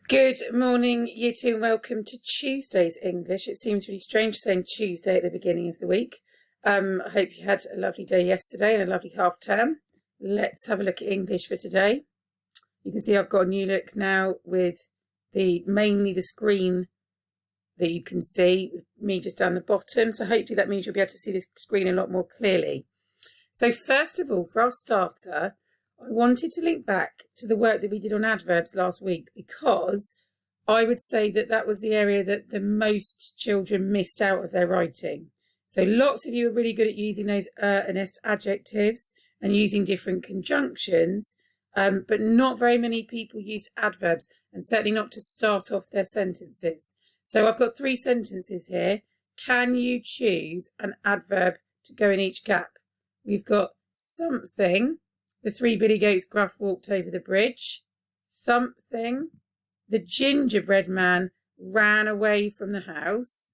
Good morning, Year 2, and welcome to Tuesday's English. It seems really strange saying Tuesday at the beginning of the week. I hope you had a lovely day yesterday and a lovely half term. Let's have a look at English for today. You can see I've got a new look now with mainly the screen that you can see, me just down the bottom. So hopefully that means you'll be able to see this screen a lot more clearly. So first of all, for our starter, I wanted to link back to the work that we did on adverbs last week, because I would say that that was the area that the most children missed out of their writing. So lots of you are really good at using those and est adjectives and using different conjunctions, but not very many people used adverbs, and certainly not to start off their sentences. So I've got 3 sentences here. Can you choose an adverb to go in each gap? We've got something. The 3 billy goats gruff walked over the bridge. Something. The gingerbread man ran away from the house.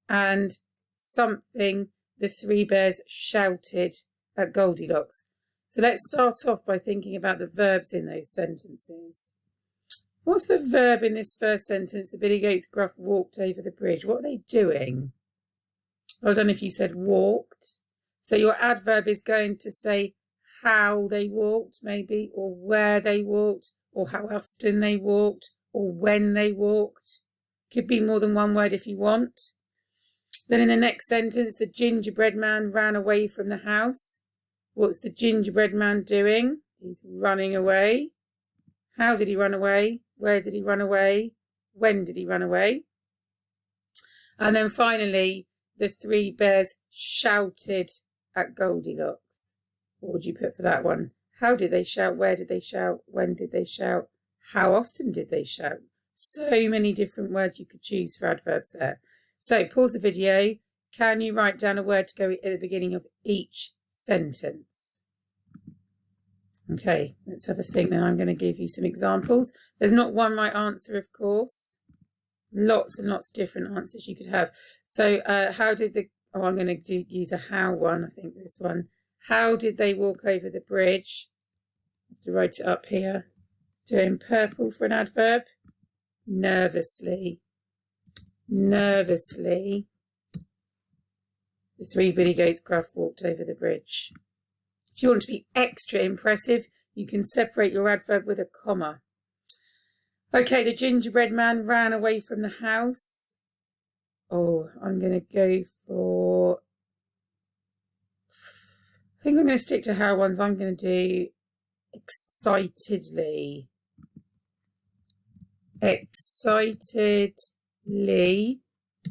And something. The 3 bears shouted at Goldilocks. So let's start off by thinking about the verbs in those sentences. What's the verb in this first sentence? The billy goats gruff walked over the bridge. What are they doing? I don't know if you said walked. So your adverb is going to say how they walked, maybe, or where they walked, or how often they walked, or when they walked. Could be more than one word if you want. Then in the next sentence, the gingerbread man ran away from the house. What's the gingerbread man doing? He's running away. How did he run away? Where did he run away? When did he run away? And then finally, the 3 bears shouted at Goldilocks. What would you put for that one? How did they shout? Where did they shout? When did they shout? How often did they shout? So many different words you could choose for adverbs there. So pause the video. Can you write down a word to go at the beginning of each sentence? Okay, let's have a think then. I'm going to give you some examples. There's not one right answer, of course. Lots and lots of different answers you could have. So how did the... Oh, I'm going to use a how one, I think this one. How did they walk over the bridge? I have to write it up here. Do it in purple for an adverb. Nervously. Nervously. The 3 billy goats gruff walked over the bridge. If you want to be extra impressive, you can separate your adverb with a comma. Okay, the gingerbread man ran away from the house. Oh, I'm going to go for... I think I'm going to stick to how ones. I'm going to do excitedly. Excitedly,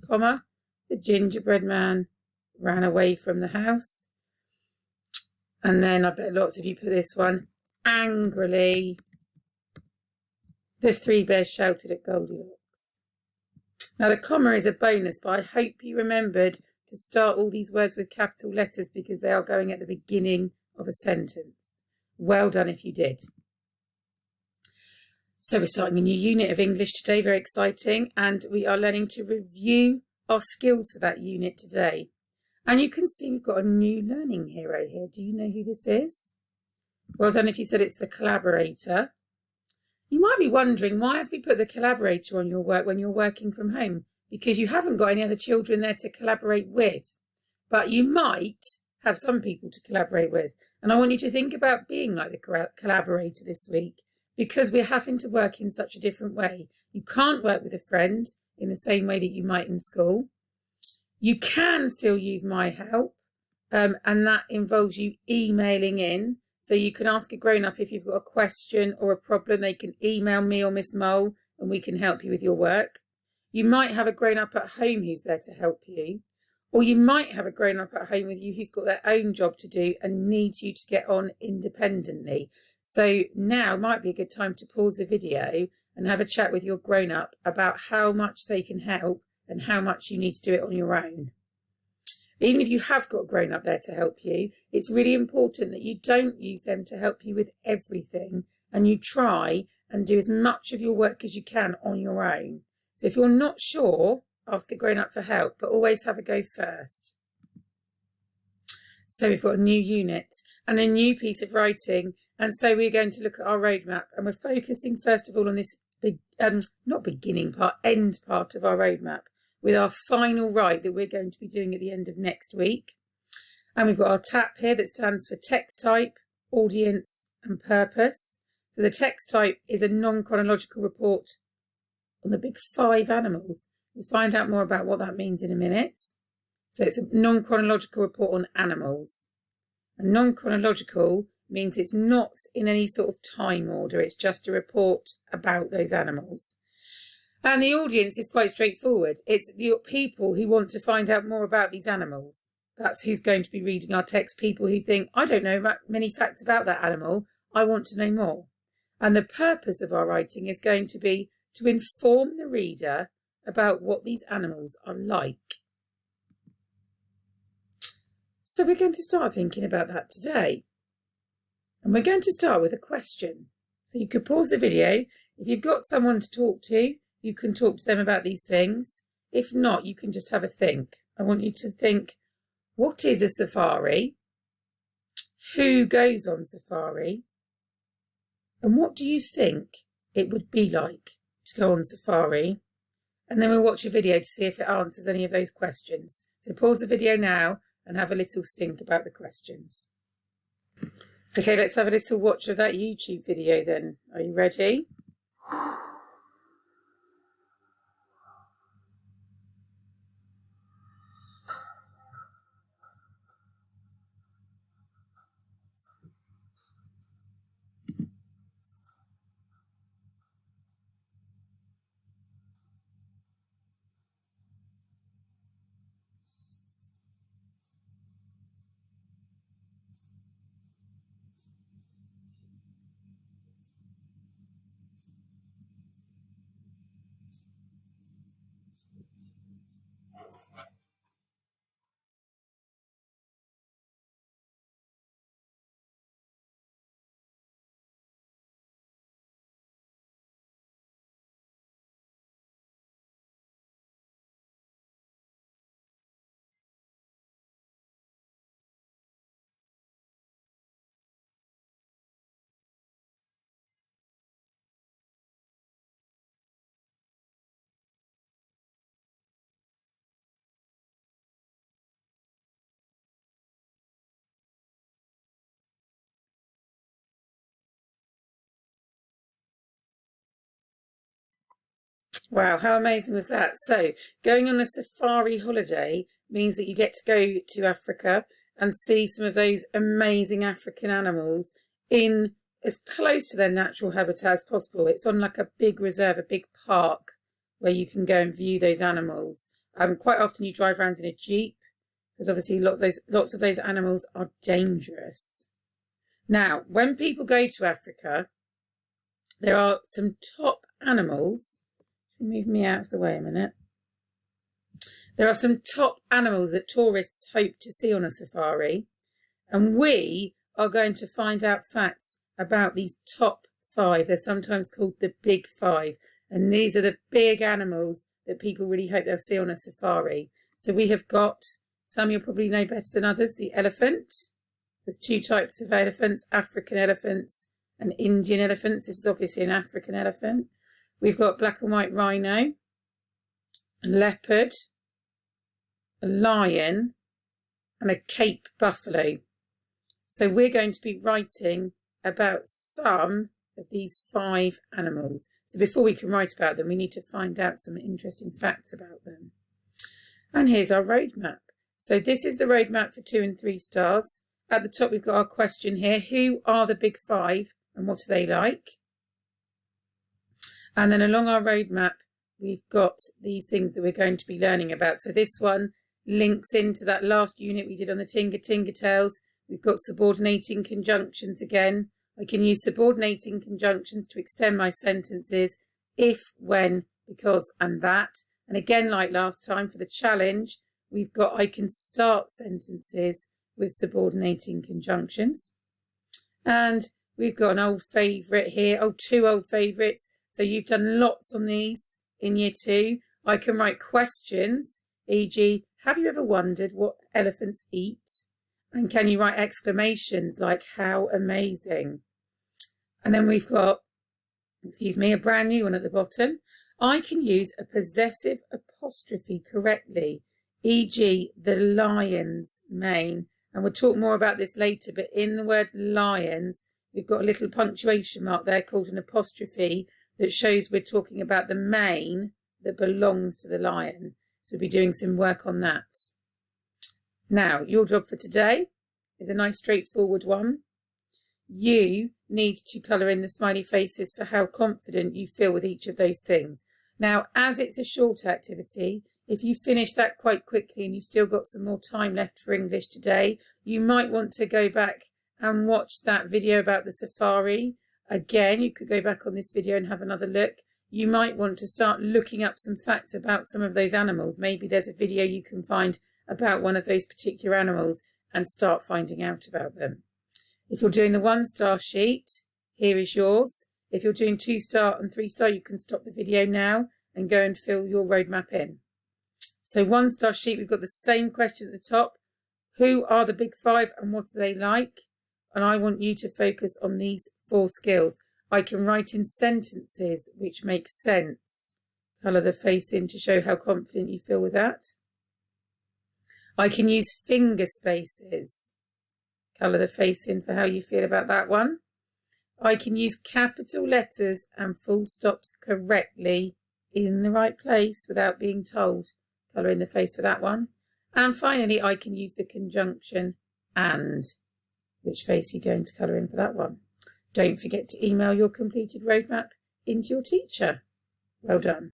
comma, the gingerbread man ran away from the house. And then I bet lots of you put this one. Angrily, the 3 bears shouted at Goldilocks. Now the comma is a bonus, but I hope you remembered to start all these words with capital letters because they are going at the beginning of a sentence. Well done if you did. So we're starting a new unit of English today, very exciting, and we are learning to review our skills for that unit today. And you can see we've got a new learning hero here. Do you know who this is? Well done if you said it's the collaborator. You might be wondering, why have we put the collaborator on your work when you're working from home? Because you haven't got any other children there to collaborate with. But you might have some people to collaborate with. And I want you to think about being like the collaborator this week, because we're having to work in such a different way. You can't work with a friend in the same way that you might in school. You can still use My Help, and that involves you emailing in. So you can ask a grown-up if you've got a question or a problem. They can email me or Miss Mole, and we can help you with your work. You might have a grown-up at home who's there to help you. Or you might have a grown-up at home with you who's got their own job to do and needs you to get on independently. So now might be a good time to pause the video and have a chat with your grown-up about how much they can help and how much you need to do it on your own. Even if you have got a grown-up there to help you, it's really important that you don't use them to help you with everything, and you try and do as much of your work as you can on your own. So if you're not sure, ask a grown-up for help, but always have a go first. So we've got a new unit and a new piece of writing, and so we're going to look at our roadmap, and we're focusing first of all on this not beginning part, end part of our roadmap, with our final write that we're going to be doing at the end of next week. And we've got our TAP here that stands for text type, audience and purpose. So the text type is a non-chronological report on the big 5 animals. We'll find out more about what that means in a minute. So it's a non-chronological report on animals. And non-chronological means it's not in any sort of time order. It's just a report about those animals. And the audience is quite straightforward. It's the people who want to find out more about these animals. That's who's going to be reading our text. People who think, I don't know many facts about that animal. I want to know more. And the purpose of our writing is going to be to inform the reader about what these animals are like. So we're going to start thinking about that today. And we're going to start with a question. So you could pause the video. If you've got someone to talk to, you can talk to them about these things. If not, you can just have a think. I want you to think, what is a safari? Who goes on safari? And what do you think it would be like to go on safari? And then we'll watch a video to see if it answers any of those questions. So pause the video now and have a little think about the questions. Okay, let's have a little watch of that YouTube video then. Are you ready? Wow, how amazing was that? So going on a safari holiday means that you get to go to Africa and see some of those amazing African animals in as close to their natural habitat as possible. It's on like a big reserve, a big park where you can go and view those animals. Quite often you drive around in a jeep because obviously lots of those animals are dangerous. Now, when people go to Africa, there are some top animals. Move me out of the way a minute. There are some top animals that tourists hope to see on a safari, and we are going to find out facts about these top 5. They're sometimes called the big 5, and these are the big animals that people really hope they'll see on a safari. So we have got some you'll probably know better than others. The elephant. There's 2 types of elephants, African elephants and Indian elephants. This is obviously an African elephant. We've got black and white rhino, a leopard, a lion, and a Cape buffalo. So we're going to be writing about some of these 5 animals. So before we can write about them, we need to find out some interesting facts about them. And here's our roadmap. So this is the roadmap for 2 and 3 stars. At the top, we've got our question here. Who are the big 5 and what are they like? And then along our roadmap, we've got these things that we're going to be learning about. So this one links into that last unit we did on the Tinga Tinga Tales. We've got subordinating conjunctions again. I can use subordinating conjunctions to extend my sentences if, when, because, and that. And again, like last time for the challenge, we've got I can start sentences with subordinating conjunctions. And we've got an old favourite here. Oh, 2 old favourites. So you've done lots on these in year 2. I can write questions, e.g., have you ever wondered what elephants eat? And can you write exclamations like, how amazing? And then we've got a brand new one at the bottom. I can use a possessive apostrophe correctly, e.g. the lion's mane. And we'll talk more about this later, but in the word lions, we've got a little punctuation mark there called an apostrophe that shows we're talking about the mane that belongs to the lion. So we'll be doing some work on that. Now, your job for today is a nice straightforward one. You need to colour in the smiley faces for how confident you feel with each of those things. Now, as it's a short activity, if you finish that quite quickly and you've still got some more time left for English today, you might want to go back and watch that video about the safari. Again, you could go back on this video and have another look. You might want to start looking up some facts about some of those animals. Maybe there's a video you can find about one of those particular animals and start finding out about them. If you're doing the 1-star sheet, here is yours. If you're doing 2-star and 3-star, you can stop the video now and go and fill your roadmap in. So 1-star sheet, we've got the same question at the top. Who are the big 5 and what are they like? And I want you to focus on these 4 skills. I can write in sentences which make sense. Colour the face in to show how confident you feel with that. I can use finger spaces. Colour the face in for how you feel about that one. I can use capital letters and full stops correctly in the right place without being told. Colour in the face for that one. And finally, I can use the conjunction and. Which face are you going to colour in for that one? Don't forget to email your completed roadmap into your teacher. Well done.